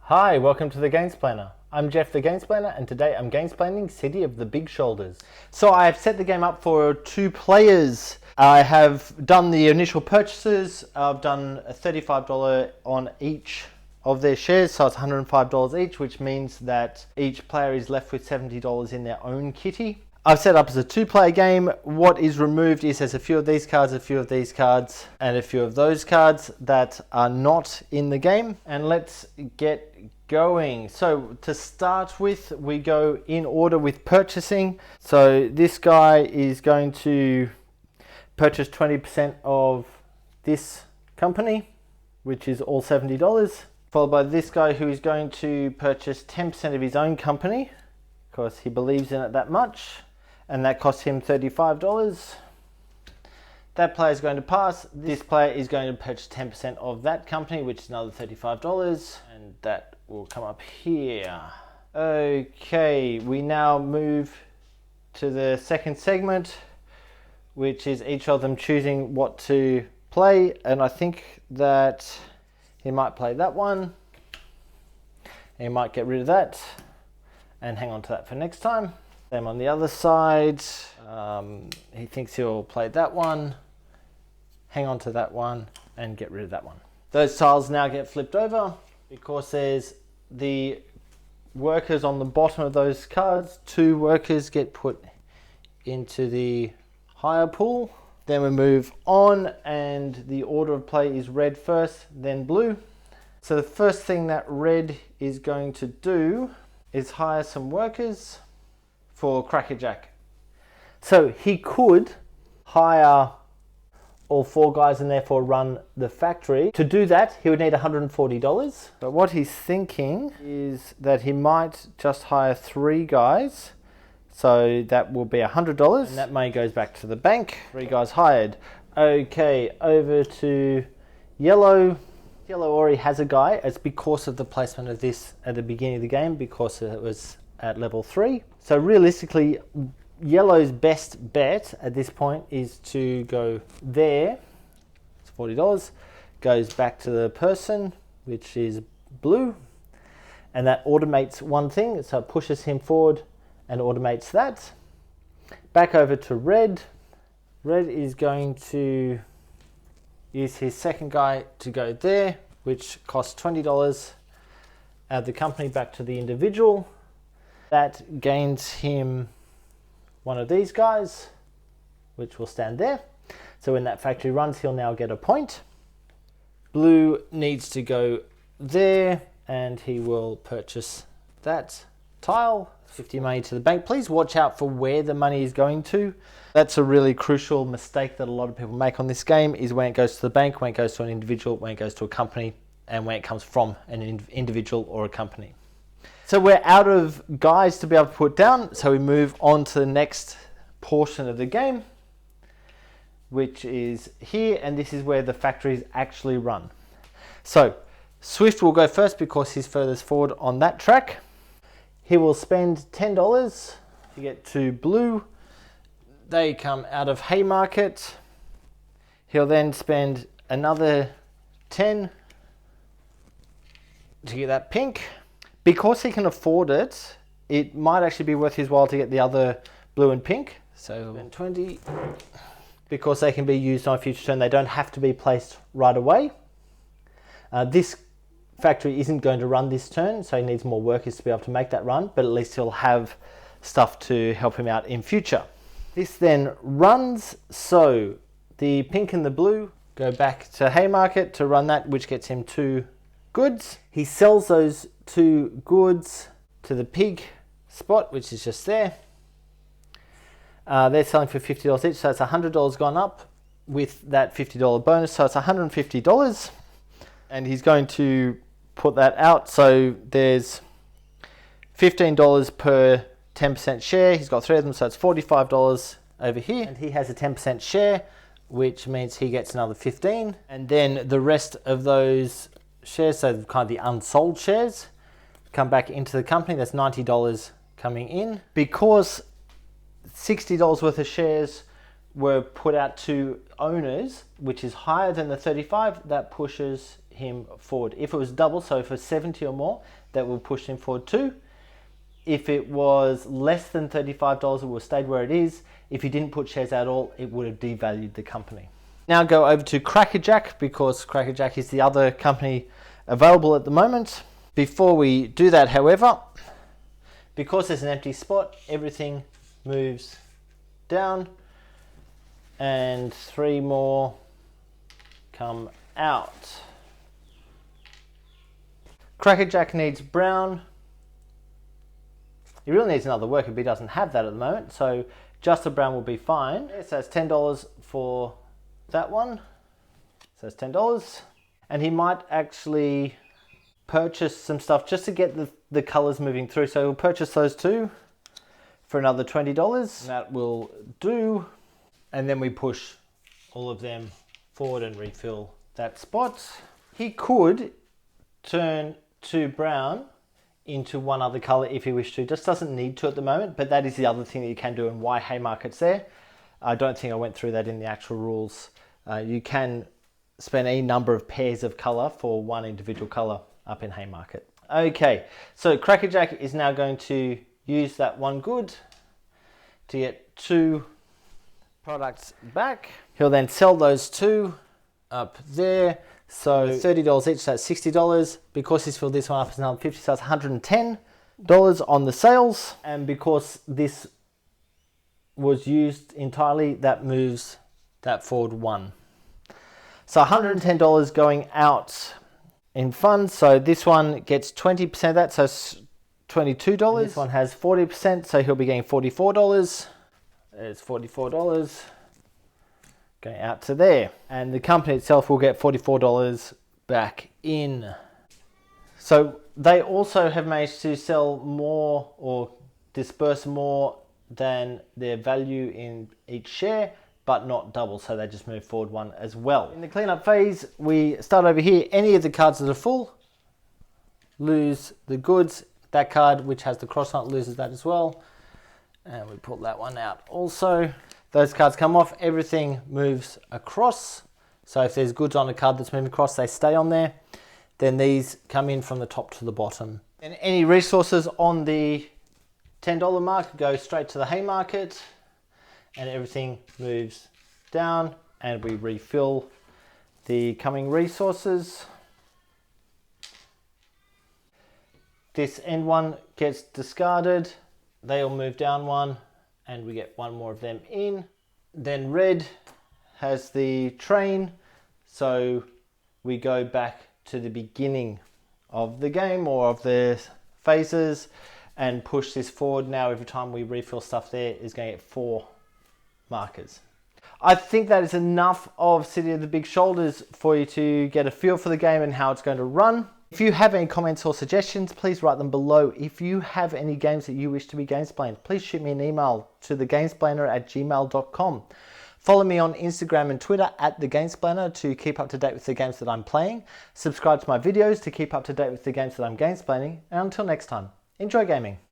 Hi, welcome to the Gamesplainer. I'm Jeff the Gamesplainer, and today I'm Gamesplaining City of the Big Shoulders. So I have set the game up for 2 players. I have done the initial purchases. I've done a $35 on each of their shares, so it's $105 each, which means that each player is left with $70 in their own kitty. I've set up as a 2-player game. What is removed is there's a few of these cards, a few of these cards, and a few of those cards that are not in the game. And let's get going. So to start with, we go in order with purchasing. So this guy is going to purchase 20% of this company, which is all $70, followed by this guy who is going to purchase 10% of his own company because he believes in it that much, and that costs him $35. That player is going to pass. This player is going to purchase 10% of that company, which is another $35, and that will come up here. Okay, we now move to the second segment, which is each of them choosing what to play, and I think that he might play that one. He might get rid of that and hang on to that for next time. Same on the other side. He thinks he'll play that one, hang on to that one, and get rid of that one. Those tiles now get flipped over because there's the workers on the bottom of those cards. 2 workers get put into the higher pool. Then we move on, and the order of play is red first, then blue. So the first thing that red is going to do is hire some workers for Crackerjack. So he could hire all 4 guys and therefore run the factory. To do that, he would need $140. But what he's thinking is that he might just hire 3 guys. So that will be $100, and that money goes back to the bank. 3 guys hired. Okay, over to yellow. Yellow already has a guy. It's because of the placement of this at the beginning of the game, because it was at level 3. So realistically, yellow's best bet at this point is to go there. It's $40. Goes back to the person, which is blue. And that automates one thing, so it pushes him forward and automates that. Back over to red. Red is going to use his second guy to go there, which costs $20. Add the company back to the individual. That gains him one of these guys, which will stand there. So when that factory runs, he'll now get a point. Blue needs to go there, and he will purchase that tile. 50 money to the bank. Please watch out for where the money is going to. That's a really crucial mistake that a lot of people make on this game, is when it goes to the bank, when it goes to an individual, when it goes to a company, and when it comes from an individual or a company. So we're out of guys to be able to put down, so we move on to the next portion of the game, which is here, and this is where the factories actually run. So Swift will go first because he's furthest forward on that track. He will spend $10 to get to blue. They come out of Haymarket. He'll then spend another 10 to get that pink. Because he can afford it, it might actually be worth his while to get the other blue and pink. So 20. Because they can be used on a future turn, they don't have to be placed right away. This factory isn't going to run this turn, so he needs more workers to be able to make that run, but at least he'll have stuff to help him out in future. This then runs, so the pink and the blue go back to Haymarket to run that, which gets him 2 goods. He sells those 2 goods to the pig spot, which is just there. They're selling for $50 each, so it's $100 gone up with that $50 bonus, so it's $150. And he's going to put that out, so there's $15 per 10% share. He's got 3 of them, so it's $45 over here. And he has a 10% share, which means he gets another 15. And then the rest of those shares, so kind of the unsold shares, come back into the company. That's $90 coming in. Because $60 worth of shares were put out to owners, which is higher than the 35, that pushes him forward. If it was double, so for 70 or more, that will push him forward too. If it was less than $35, it would have stayed where it is. If you didn't put shares out at all, it would have devalued the company. Now go over to Crackerjack, because Crackerjack is the other company available at the moment. Before we do that, however, because there's an empty spot, everything moves down and 3 more come out. Crackerjack needs brown. He really needs another worker, but he doesn't have that at the moment, so just a brown will be fine. So that's $10 for that one. So that's $10. And he might actually purchase some stuff just to get the colors moving through. So he'll purchase those two for another $20. That will do. And then we push all of them forward and refill that spot. He could turn to brown into one other color if he wished to. Just doesn't need to at the moment, but that is the other thing that you can do and why Haymarket's there. I don't think I went through that in the actual rules. You can spend any number of pairs of color for one individual color up in Haymarket. Okay, so Crackerjack is now going to use that one good to get 2 products back. He'll then sell those 2 up there. So $30 each, so that's $60. Because he's filled this one up, it's another $50, so it's $110 on the sales. And because this was used entirely, that moves that forward 1. So $110 going out in funds. So this one gets 20% of that, so it's $22. And this one has 40%, so he'll be getting $44. There's $44 going out to there. And the company itself will get $44 back in. So they also have managed to sell more or disperse more than their value in each share, but not double, so they just move forward 1 as well. In the cleanup phase, we start over here. Any of the cards that are full lose the goods. That card, which has the cross on it, loses that as well. And we pull that one out also. Those cards come off, everything moves across. So if there's goods on a card that's moving across, they stay on there. Then these come in from the top to the bottom. And any resources on the $10 mark go straight to the Haymarket, and everything moves down, and we refill the coming resources. This end one gets discarded. They all move down 1, and we get 1 more of them in. Then red has the train, so we go back to the beginning of the game or of the phases and push this forward. Now every time we refill stuff there is going to get 4 markers. I think that is enough of City of the Big Shoulders for you to get a feel for the game and how it's going to run. If you have any comments or suggestions, please write them below. If you have any games that you wish to be Gamesplayed, please shoot me an email to thegamesplainer@gmail.com. Follow me on Instagram and Twitter @thegamesplainer to keep up to date with the games that I'm playing. Subscribe to my videos to keep up to date with the games that I'm gamesplaying. And until next time, enjoy gaming.